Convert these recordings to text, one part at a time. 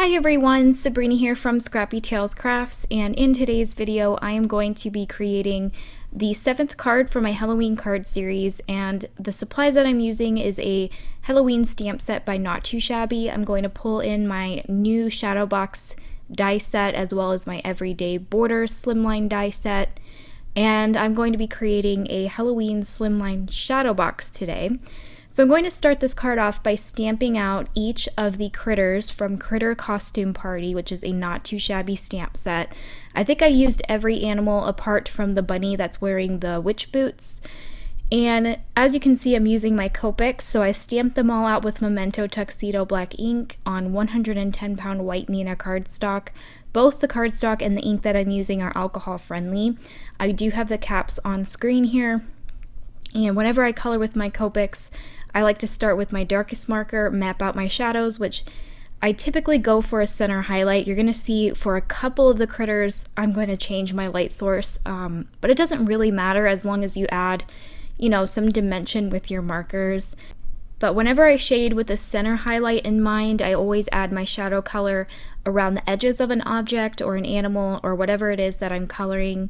Hi everyone, Sabrina here from Scrappy Tales Crafts, and in today's video I am going to be creating the 7th card for my Halloween card series, and the supplies that I'm using is a Halloween stamp set by Not Too Shabby. I'm going to pull in my new shadow box die set as well as my everyday border slimline die set, and I'm going to be creating a Halloween slimline shadow box today. So I'm going to start this card off by stamping out each of the critters from Critter Costume Party, which is a Not Too Shabby stamp set. I think I used every animal apart from the bunny that's wearing the witch boots. And as you can see, I'm using my Copics, so I stamped them all out with Memento Tuxedo black ink on 110-pound white Neenah cardstock. Both the cardstock and the ink that I'm using are alcohol friendly. I do have the caps on screen here. And whenever I color with my Copics, I like to start with my darkest marker, map out my shadows, which I typically go for a center highlight. You're going to see for a couple of the critters, I'm going to change my light source, but it doesn't really matter as long as you add, some dimension with your markers. But whenever I shade with a center highlight in mind, I always add my shadow color around the edges of an object or an animal or whatever it is that I'm coloring.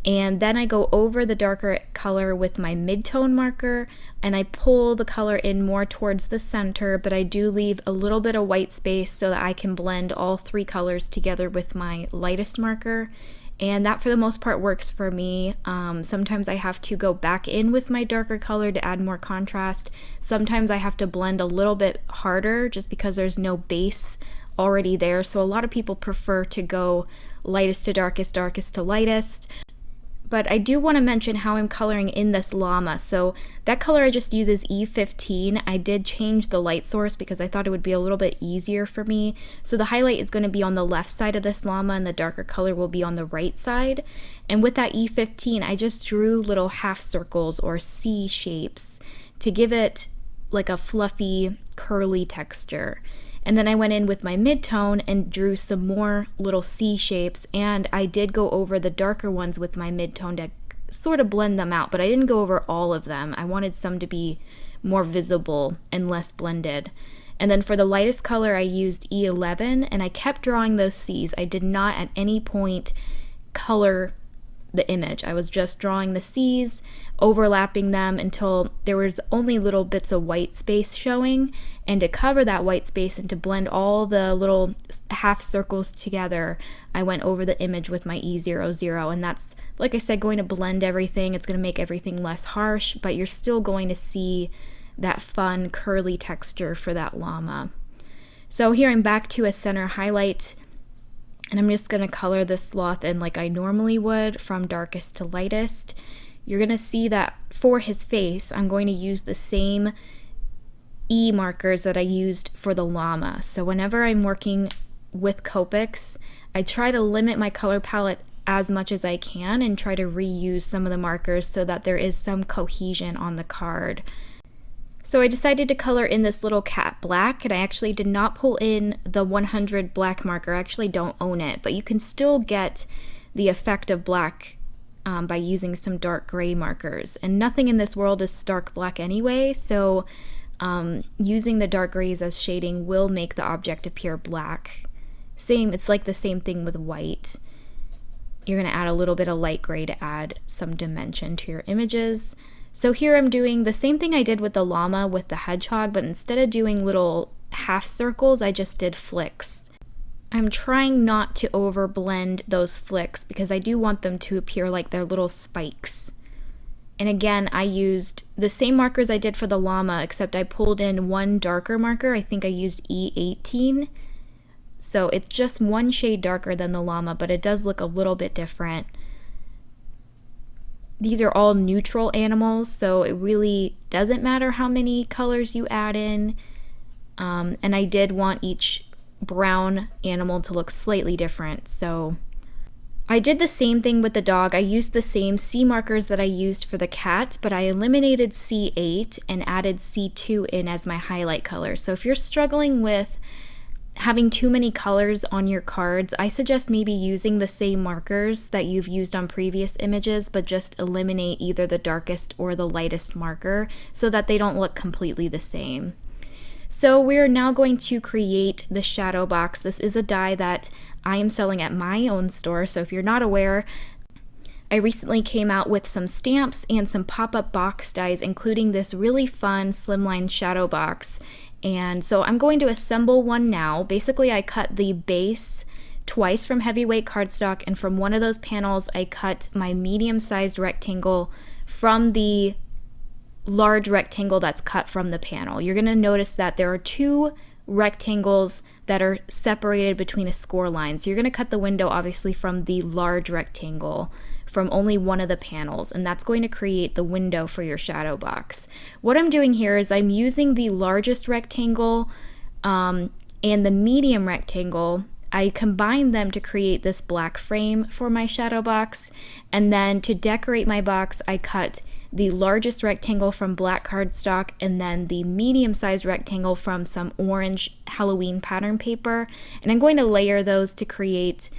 And then I go over the darker color with my mid-tone marker and I pull the color in more towards the center, but I do leave a little bit of white space so that I can blend all three colors together with my lightest marker. And that for the most part works for me. Sometimes I have to go back in with my darker color to add more contrast. Sometimes I have to blend a little bit harder just because there's no base already there. So a lot of people prefer to go lightest to darkest, darkest to lightest. But I do want to mention how I'm coloring in this llama. So that color I just use is E15. I did change the light source because I thought it would be a little bit easier for me. So the highlight is going to be on the left side of this llama and the darker color will be on the right side. And with that E15, I just drew little half circles or C shapes to give it like a fluffy, curly texture. And then I went in with my mid-tone and drew some more little C shapes, and I did go over the darker ones with my mid-tone to sort of blend them out, but I didn't go over all of them. I wanted some to be more visible and less blended. And then for the lightest color, I used E11, and I kept drawing those C's. I did not at any point color the image. I was just drawing the C's, overlapping them until there was only little bits of white space showing, and to cover that white space and to blend all the little half circles together, I went over the image with my E00, and that's, like I said, going to blend everything. It's going to make everything less harsh, but you're still going to see that fun curly texture for that llama. So here I'm back to a center highlight, and I'm just going to color this sloth in like I normally would from darkest to lightest. You're going to see that for his face, I'm going to use the same E markers that I used for the llama. So whenever I'm working with Copics, I try to limit my color palette as much as I can and try to reuse some of the markers so that there is some cohesion on the card. So I decided to color in this little cat black, and I actually did not pull in the 100 black marker. I actually don't own it, but you can still get the effect of black by using some dark gray markers. And nothing in this world is stark black anyway, so using the dark grays as shading will make the object appear black. It's like the same thing with white. You're going to add a little bit of light gray to add some dimension to your images. So here I'm doing the same thing I did with the llama with the hedgehog, but instead of doing little half circles, I just did flicks. I'm trying not to over blend those flicks because I do want them to appear like they're little spikes. And again, I used the same markers I did for the llama, except I pulled in one darker marker. I think I used E18. So it's just one shade darker than the llama, but it does look a little bit different. These are all neutral animals, so it really doesn't matter how many colors you add in. And I did want each brown animal to look slightly different, so I did the same thing with the dog. I used the same C markers that I used for the cat, but I eliminated C8 and added C2 in as my highlight color. So if you're struggling with having too many colors on your cards, I suggest maybe using the same markers that you've used on previous images, but just eliminate either the darkest or the lightest marker so that they don't look completely the same. So we're now going to create the shadow box. This is a die that I am selling at my own store, so if you're not aware, I recently came out with some stamps and some pop-up box dies, including this really fun Slimline shadow box. And so I'm going to assemble one now. Basically, I cut the base twice from heavyweight cardstock, and from one of those panels, I cut my medium-sized rectangle from the large rectangle that's cut from the panel. You're going to notice that there are two rectangles that are separated between a score line. So you're going to cut the window obviously from the large rectangle from only one of the panels, and that's going to create the window for your shadow box. What I'm doing here is I'm using the largest rectangle and the medium rectangle. I combined them to create this black frame for my shadow box, and then to decorate my box I cut the largest rectangle from black cardstock and then the medium-sized rectangle from some orange Halloween pattern paper, and I'm going to layer those to create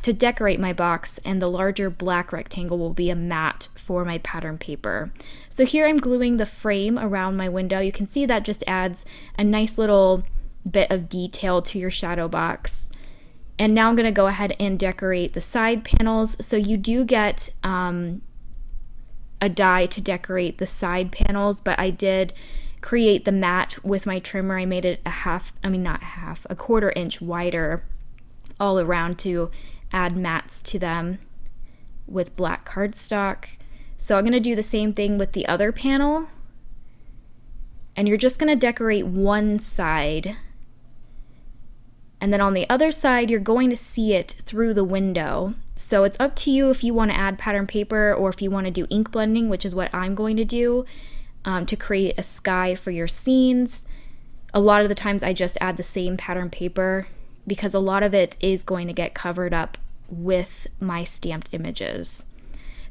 to decorate my box, and the larger black rectangle will be a mat for my pattern paper. So here I'm gluing the frame around my window. You can see that just adds a nice little bit of detail to your shadow box. And now I'm going to go ahead and decorate the side panels. So you do get a die to decorate the side panels, but I did create the mat with my trimmer. I made it a quarter inch wider all around to add mats to them with black cardstock. So I'm going to do the same thing with the other panel, and you're just going to decorate one side, and then on the other side you're going to see it through the window. So it's up to you if you want to add pattern paper or if you want to do ink blending, which is what I'm going to do to create a sky for your scenes. A lot of the times I just add the same pattern paper because a lot of it is going to get covered up with my stamped images.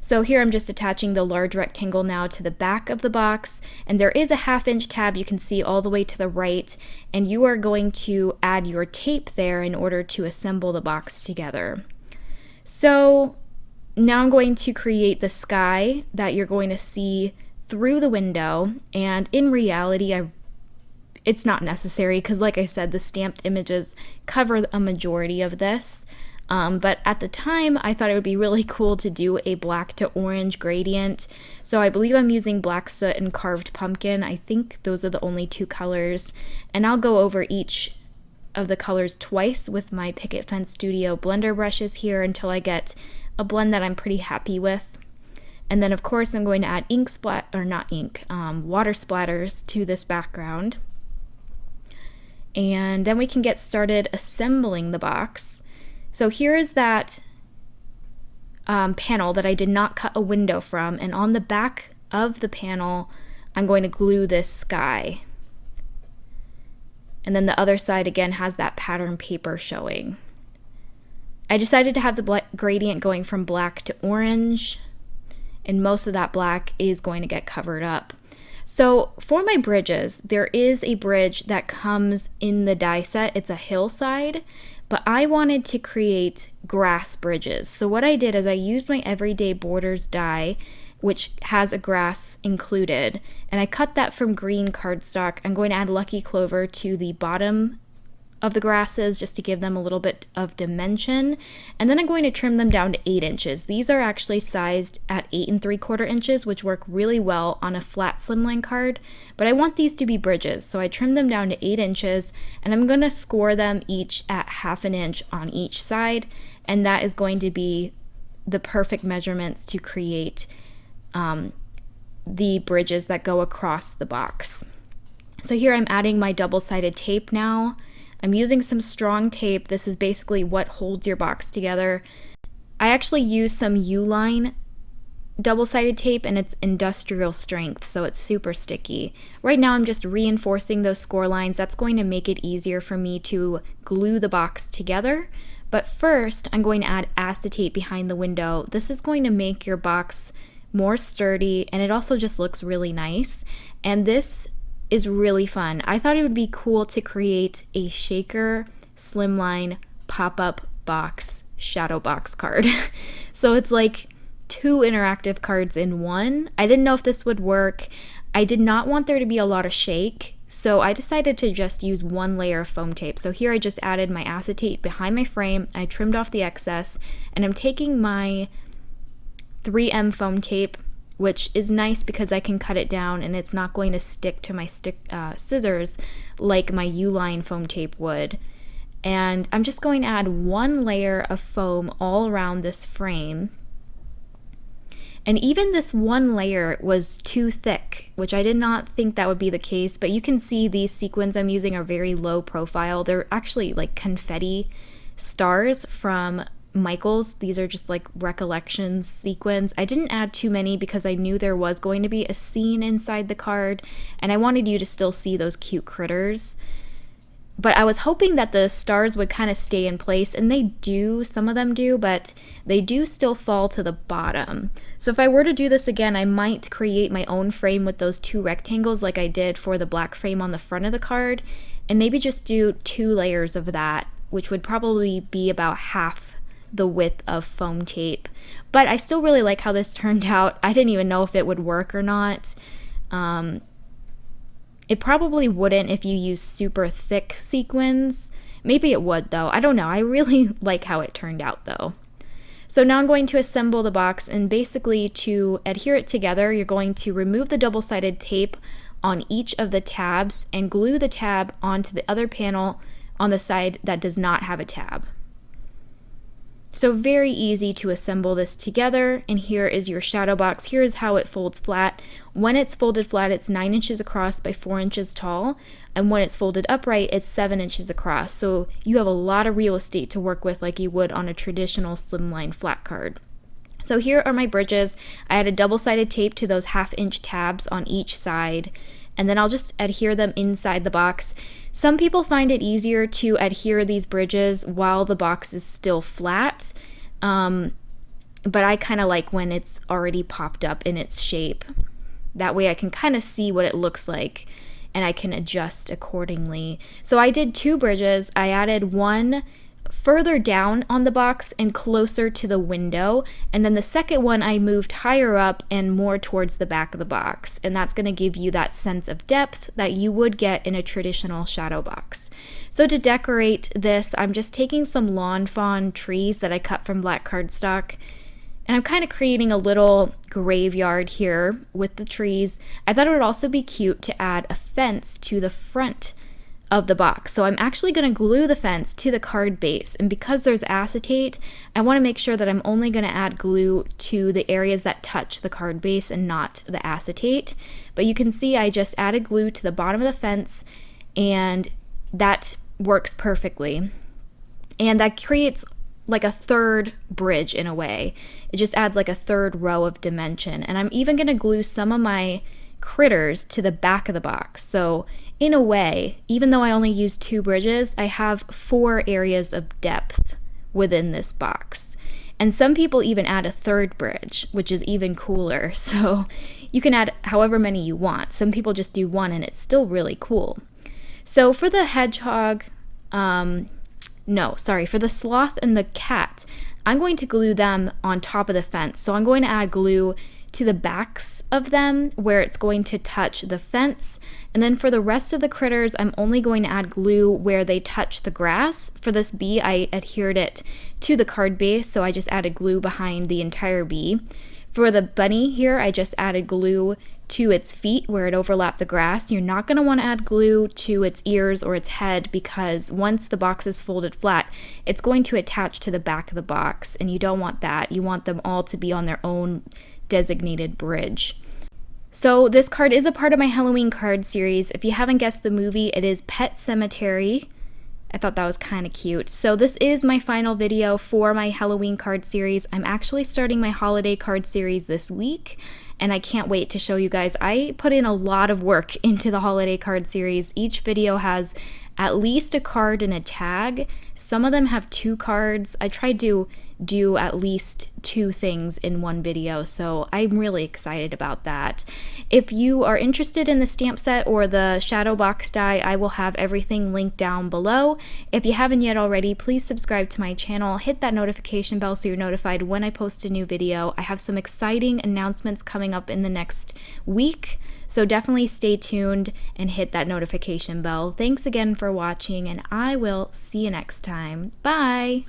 So here I'm just attaching the large rectangle now to the back of the box, and there is a 1/2 inch tab you can see all the way to the right, and you are going to add your tape there in order to assemble the box together. So now I'm going to create the sky that you're going to see through the window, and in reality it's not necessary because, like I said, the stamped images cover a majority of this. But at the time, I thought it would be really cool to do a black to orange gradient. So I believe I'm using black soot and carved pumpkin. I think those are the only two colors. And I'll go over each of the colors twice with my Picket Fence Studio blender brushes here until I get a blend that I'm pretty happy with. And then of course I'm going to add water splatters to this background. And then we can get started assembling the box. So here is that panel that I did not cut a window from, and on the back of the panel I'm going to glue this sky. And then the other side again has that pattern paper showing. I decided to have the gradient going from black to orange, and most of that black is going to get covered up. So for my bridges, there is a bridge that comes in the die set. It's a hillside, but I wanted to create grass bridges. So what I did is I used my Everyday Borders die, which has a grass included, and I cut that from green cardstock. I'm going to add Lucky Clover to the bottom of the grasses just to give them a little bit of dimension, and then I'm going to trim them down to 8 inches. These are actually sized at 8 3/4 inches, which work really well on a flat slimline card, but I want these to be bridges, so I trimmed them down to 8 inches, and I'm going to score them each at 1/2 inch on each side, and that is going to be the perfect measurements to create the bridges that go across the box. So here I'm adding my double-sided tape now. I'm using some strong tape. This is basically what holds your box together. I actually use some Uline double-sided tape, and it's industrial strength, so it's super sticky. Right now I'm just reinforcing those score lines. That's going to make it easier for me to glue the box together. But first I'm going to add acetate behind the window. This is going to make your box more sturdy, and it also just looks really nice. And this is really fun. I thought it would be cool to create a shaker slimline pop-up box shadow box card. So it's like 2 interactive cards in one. I didn't know if this would work. I did not want there to be a lot of shake, So I decided to just use one layer of foam tape. So here I just added my acetate behind my frame. I trimmed off the excess, and I'm taking my 3M foam tape, which is nice because I can cut it down and it's not going to stick to my scissors like my U-line foam tape would. And I'm just going to add one layer of foam all around this frame. And even this one layer was too thick, which I did not think that would be the case, but you can see these sequins I'm using are very low profile. They're actually like confetti stars from Michaels. These are just like recollections sequins. I didn't add too many because I knew there was going to be a scene inside the card, and I wanted you to still see those cute critters. But I was hoping that the stars would kind of stay in place, and they do, some of them do, but they do still fall to the bottom. So if I were to do this again, I might create my own frame with those 2 rectangles like I did for the black frame on the front of the card, and maybe just do 2 layers of that, which would probably be about half the width of foam tape. But I still really like how this turned out. I didn't even know if it would work or not. It probably wouldn't if you use super thick sequins. Maybe it would though. I don't know. I really like how it turned out though. So now I'm going to assemble the box, and basically to adhere it together, you're going to remove the double-sided tape on each of the tabs and glue the tab onto the other panel on the side that does not have a tab. So very easy to assemble this together, and here is your shadow box. Here is how it folds flat. When it's folded flat, it's 9 inches across by 4 inches tall, and when it's folded upright, it's 7 inches across. So you have a lot of real estate to work with like you would on a traditional slimline flat card. So here are my bridges. I added double-sided tape to those 1/2 inch tabs on each side, and then I'll just adhere them inside the box. Some people find it easier to adhere these bridges while the box is still flat, but I kind of like when it's already popped up in its shape. That way I can kind of see what it looks like and I can adjust accordingly. So I did 2 bridges. I added one further down on the box and closer to the window, and then the second one I moved higher up and more towards the back of the box, and that's going to give you that sense of depth that you would get in a traditional shadow box. So to decorate this, I'm just taking some lawn fawn trees that I cut from black cardstock, and I'm kind of creating a little graveyard here with the trees. I thought it would also be cute to add a fence to the front of the box. So I'm actually going to glue the fence to the card base, and because there's acetate, I want to make sure that I'm only going to add glue to the areas that touch the card base and not the acetate. But you can see I just added glue to the bottom of the fence, and that works perfectly. And that creates like a third bridge in a way. It just adds like a third row of dimension. And I'm even going to glue some of my critters to the back of the box. So in a way, even though I only used 2 bridges, I have 4 areas of depth within this box. And some people even add a 3rd bridge, which is even cooler. So you can add however many you want. Some people just do 1 and it's still really cool. So for the hedgehog, for the sloth and the cat, I'm going to glue them on top of the fence. So I'm going to add glue to the backs of them where it's going to touch the fence. And then for the rest of the critters, I'm only going to add glue where they touch the grass. For this bee, I adhered it to the card base, so I just added glue behind the entire bee. For the bunny here, I just added glue to its feet where it overlapped the grass. You're not going to want to add glue to its ears or its head, because once the box is folded flat, it's going to attach to the back of the box, and you don't want that. You want them all to be on their own designated bridge. So this card is a part of my Halloween card series. If you haven't guessed the movie, it is Pet Sematary. I thought that was kind of cute. So this is my final video for my Halloween card series. I'm actually starting my holiday card series this week, and I can't wait to show you guys. I put in a lot of work into the holiday card series. Each video has at least a card and a tag. Some of them have 2 cards. I tried to do at least 2 things in one video, so I'm really excited about that. If you are interested in the stamp set or the shadow box die, I will have everything linked down below. If you haven't yet already, please subscribe to my channel, hit that notification bell so you're notified when I post a new video. I have some exciting announcements coming up in the next week, so definitely stay tuned and hit that notification bell. Thanks again for watching, and I will see you next time. Bye!